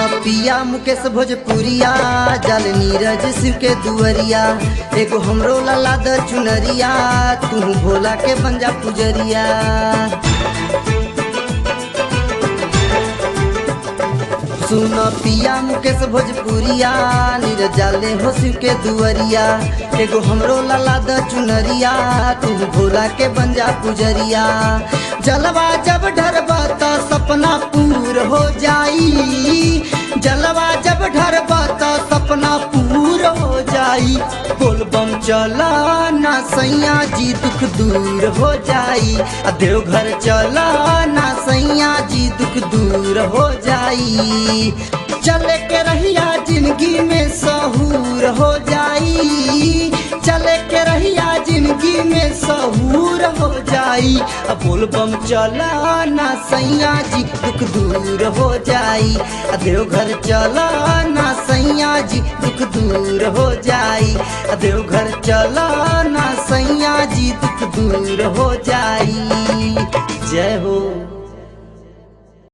पिया मुकेश भोजपुरिया जल नीरज शिव के दुअरिया एगो हमरो लाला द चुनरिया तू भोला के बंजा पुजरिया। सुन पिया मुकेश भोजपुरिया नीरज जाले हो शिव के दुअरिया एगो हमरो लाला द चुनरिया तू भोला के बंजा पुजरिया। जलवा जब ढरबा त सपना पूर हो जाई, जलवा जब ढरबा त सपना पूर हो जाई। बोलबम चला ना सैया जी दुख दूर हो जाई, देवघर चला ना सैया जी दुख दूर हो जाई। चले के रहिया जिंदगी में सहूर हो जाई, चले के रहिया जिंदगी में सहूर हो जाई। बोलबम चला ना सैया जी दुख दूर हो जाई, देवघर चला ना सैया जी दुख दूर हो जाई, देवघर चला ना सैया जी दुख दूर हो जाई।